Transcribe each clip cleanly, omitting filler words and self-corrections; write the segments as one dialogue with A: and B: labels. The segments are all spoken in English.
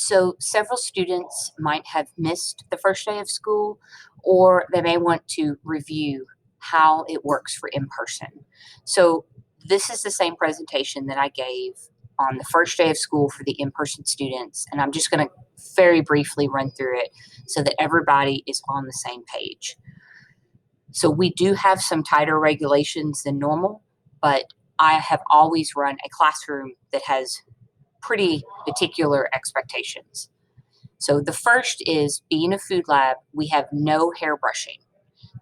A: So several students might have missed the first day of school, or they may want to review how it works for in person. So this is the same presentation that I gave on the first day of school for the in person students. And I'm just going to very briefly run through it so that everybody is on the same page. So we do have some tighter regulations than normal, but I have always run a classroom that has pretty particular expectations. So the first is being a food lab, we have no hair brushing.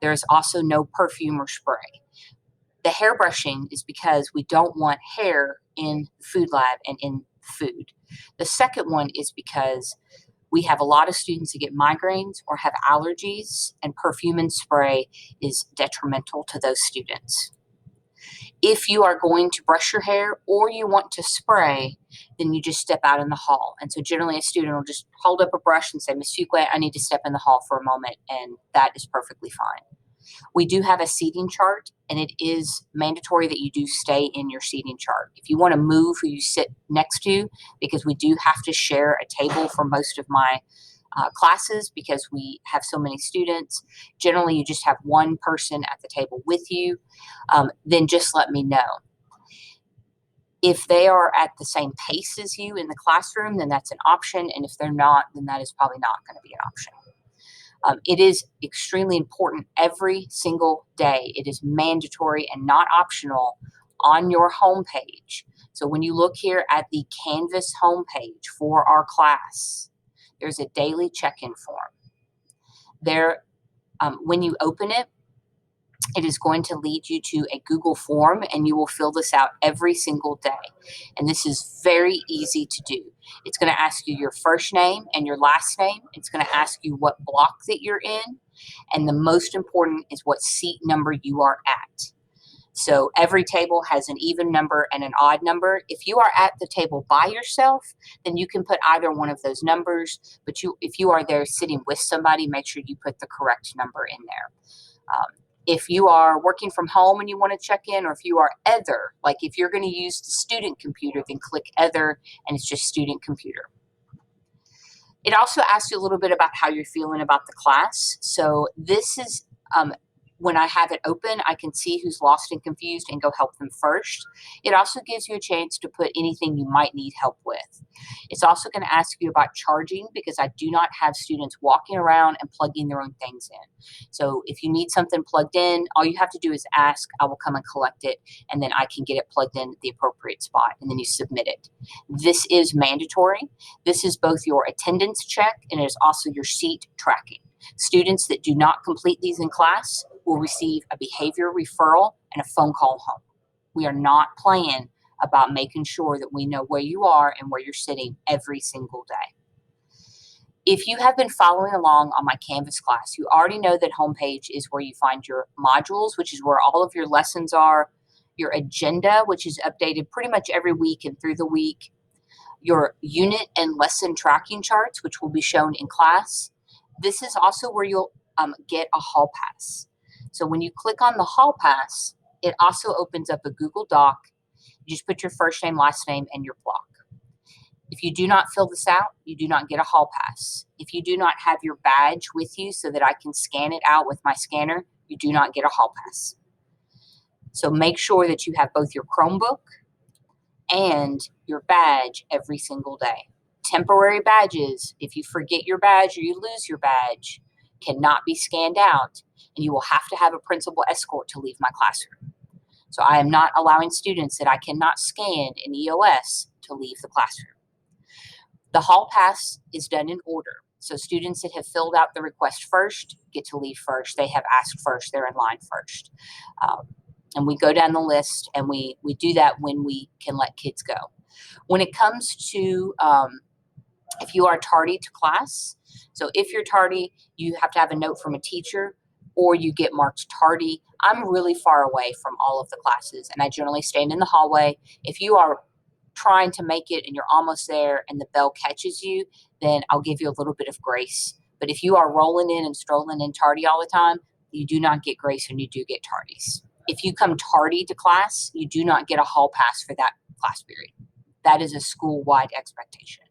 A: There's also no perfume or spray. The hair brushing is because we don't want hair in the food lab and in food. The second one is because we have a lot of students that get migraines or have allergies, and perfume and spray is detrimental to those students. If you are going to brush your hair or you want to spray, then you just step out in the hall. And so generally a student will just hold up a brush and say, Ms. Fuqua, I need to step in the hall for a moment, and that is perfectly fine. We do have a seating chart, and it is mandatory that you do stay in your seating chart. If you want to move who you sit next to, because we do have to share a table for most of my classes because we have so many students. Generally, you just have one person at the table with you. Then just let me know. If they are at the same pace as you in the classroom, then that's an option. And if they're not, then that is probably not going to be an option. It is extremely important every single day. It is mandatory and not optional on your homepage. So when you look here at the Canvas homepage for our class, there's a daily check-in form. There, when you open it, it is going to lead you to a Google form, and you will fill this out every single day. And this is very easy to do. It's going to ask you your first name and your last name. It's going to ask you what block that you're in. And the most important is what seat number you are at. So every table has an even number and an odd number. If you are at the table by yourself, then you can put either one of those numbers. But if you are there sitting with somebody, make sure you put the correct number in there. If you are working from home and you want to check in, or if you are other, like if you're going to use the student computer, then click other, and it's just student computer. It also asks you a little bit about how you're feeling about the class. So this is when I have it open, I can see who's lost and confused and go help them first. It also gives you a chance to put anything you might need help with. It's also going to ask you about charging, because I do not have students walking around and plugging their own things in. So if you need something plugged in, all you have to do is ask. I will come and collect it, and then I can get it plugged in at the appropriate spot, and then you submit it. This is mandatory. This is both your attendance check, and it is also your seat tracking. Students that do not complete these in class will receive a behavior referral and a phone call home. We are not playing about making sure that we know where you are and where you're sitting every single day. If you have been following along on my Canvas class, you already know that homepage is where you find your modules, which is where all of your lessons are, your agenda, which is updated pretty much every week and through the week, your unit and lesson tracking charts, which will be shown in class. This is also where you'll get a hall pass. So when you click on the hall pass, it also opens up a Google Doc. You just put your first name, last name, and your block. If you do not fill this out, you do not get a hall pass. If you do not have your badge with you so that I can scan it out with my scanner, you do not get a hall pass. So make sure that you have both your Chromebook and your badge every single day. Temporary badges, if you forget your badge or you lose your badge, cannot be scanned out, and you will have to have a principal escort to leave my classroom. So I am not allowing students that I cannot scan in EOS to leave the classroom. The hall pass is done in order. So students that have filled out the request first get to leave first. They have asked first. They're in line first. And we go down the list, and we do that when we can let kids go. When it comes to if you are tardy to class, so if you're tardy, you have to have a note from a teacher, or you get marked tardy. I'm really far away from all of the classes, and I generally stand in the hallway. If you are trying to make it and you're almost there and the bell catches you, then I'll give you a little bit of grace. But if you are rolling in and strolling in tardy all the time, you do not get grace, and you do get tardies. If you come tardy to class, you do not get a hall pass for that class period. That is a school-wide expectation.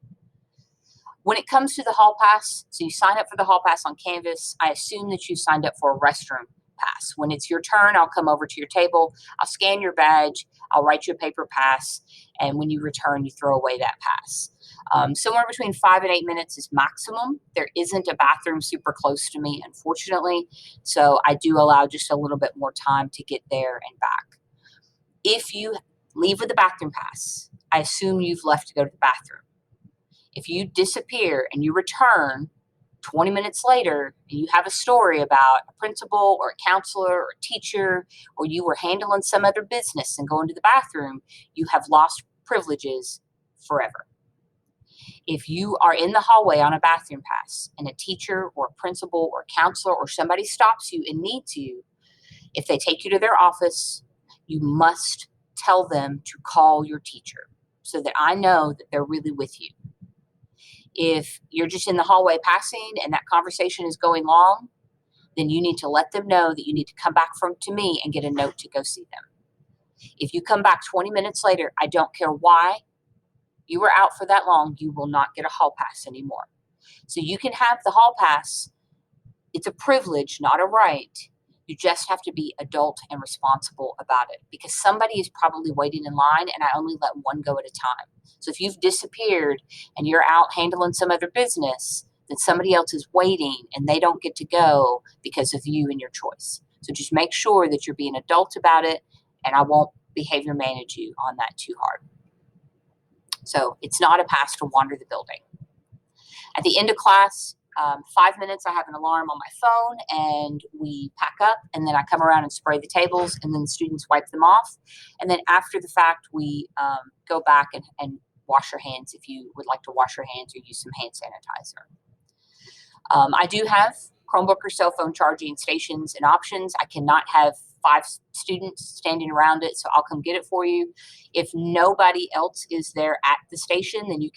A: When it comes to the hall pass, so you sign up for the hall pass on Canvas. I assume that you signed up for a restroom pass. When it's your turn, I'll come over to your table, I'll scan your badge, I'll write you a paper pass, and when you return, you throw away that pass. Somewhere between 5 and 8 minutes is maximum. There isn't a bathroom super close to me, unfortunately, so I do allow just a little bit more time to get there and back. If you leave with a bathroom pass, I assume you've left to go to the bathroom. If you disappear and you return 20 minutes later and you have a story about a principal or a counselor or a teacher, or you were handling some other business and going to the bathroom, you have lost privileges forever. If you are in the hallway on a bathroom pass and a teacher or a principal or a counselor or somebody stops you and needs you, if they take you to their office, you must tell them to call your teacher so that I know that they're really with you. If you're just in the hallway passing and that conversation is going long, then you need to let them know that you need to come back to me and get a note to go see them. If you come back 20 minutes later, I don't care why you were out for that long, you will not get a hall pass anymore. So you can have the hall pass. It's a privilege, not a right. You just have to be adult and responsible about it, because somebody is probably waiting in line and I only let one go at a time. So if you've disappeared and you're out handling some other business, then somebody else is waiting and they don't get to go because of you and your choice. So just make sure that you're being adult about it, and I won't behavior manage you on that too hard. So it's not a pass to wander the building. At the end of class, 5 minutes, I have an alarm on my phone and we pack up, and then I come around and spray the tables, and then the students wipe them off. And then after the fact, we go back and wash your hands if you would like to wash your hands or use some hand sanitizer. I do have Chromebook or cell phone charging stations and options. I cannot have 5 students standing around it, so I'll come get it for you. If nobody else is there at the station, then you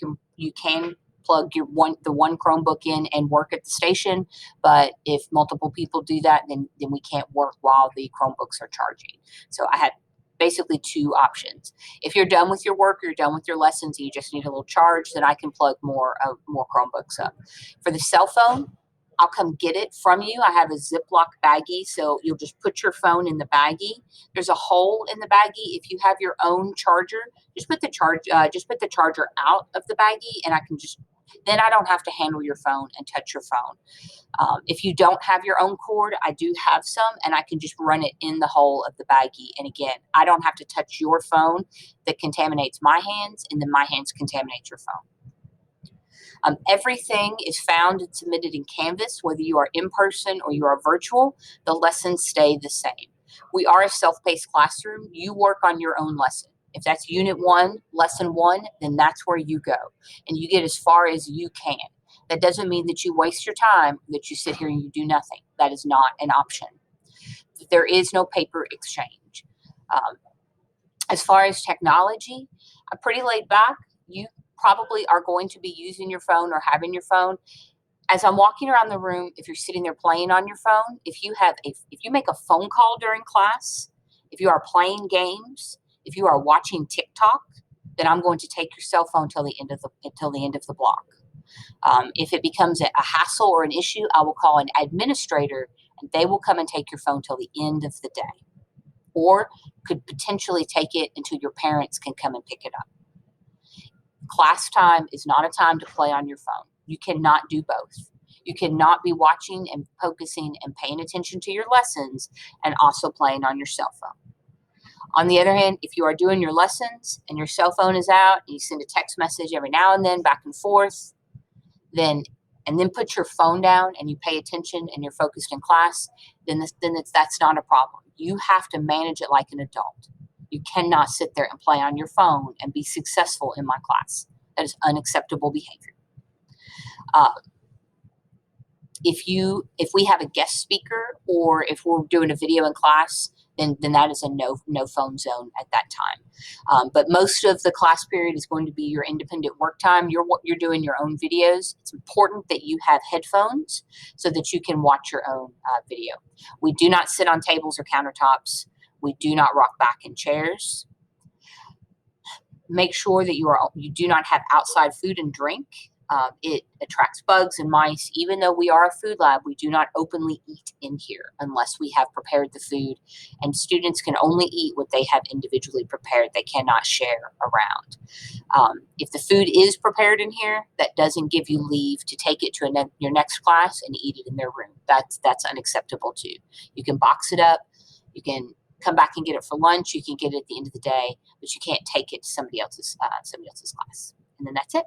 A: can plug the one Chromebook in and work at the station. But if multiple people do that, then we can't work while the Chromebooks are charging. So I have basically 2 options. If you're done with your work, or you're done with your lessons, and you just need a little charge, then I can plug more Chromebooks up. For the cell phone, I'll come get it from you. I have a Ziploc baggie, so you'll just put your phone in the baggie. There's a hole in the baggie. If you have your own charger, just put the charger out of the baggie, and then I don't have to handle your phone and touch your phone. If you don't have your own cord, I do have some, and I can just run it in the hole of the baggie. And again, I don't have to touch your phone that contaminates my hands, and then my hands contaminate your phone. Everything is found and submitted in Canvas, whether you are in person or you are virtual. The lessons stay the same. We are a self-paced classroom. You work on your own lesson. If that's Unit 1, Lesson 1, then that's where you go, and you get as far as you can. That doesn't mean that you waste your time, that you sit here and you do nothing. That is not an option. There is no paper exchange. As far as technology, I'm pretty laid back. You probably are going to be using your phone or having your phone. As I'm walking around the room, if you're sitting there playing on your phone, if you make a phone call during class, if you are playing games, if you are watching TikTok, then I'm going to take your cell phone till the end of the block. If it becomes a hassle or an issue, I will call an administrator, and they will come and take your phone till the end of the day, or could potentially take it until your parents can come and pick it up. Class time is not a time to play on your phone. You cannot do both. You cannot be watching and focusing and paying attention to your lessons and also playing on your cell phone. On the other hand, if you are doing your lessons and your cell phone is out and you send a text message every now and then back and forth, then put your phone down and you pay attention and you're focused in class, that's not a problem. You have to manage it like an adult. You cannot sit there and play on your phone and be successful in my class. That is unacceptable behavior. If we have a guest speaker, or if we're doing a video in class, then that is a no phone zone at that time. But most of the class period is going to be your independent work time. You're doing your own videos. It's important that you have headphones so that you can watch your own video. We do not sit on tables or countertops. We do not rock back in chairs. Make sure that you do not have outside food and drink. It attracts bugs and mice. Even though we are a food lab, we do not openly eat in here unless we have prepared the food, and students can only eat what they have individually prepared. They cannot share around. If the food is prepared in here, that doesn't give you leave to take it to your next class and eat it in their room. That's unacceptable too. You can box it up. You can come back and get it for lunch. You can get it at the end of the day, but you can't take it to somebody else's class. And then that's it.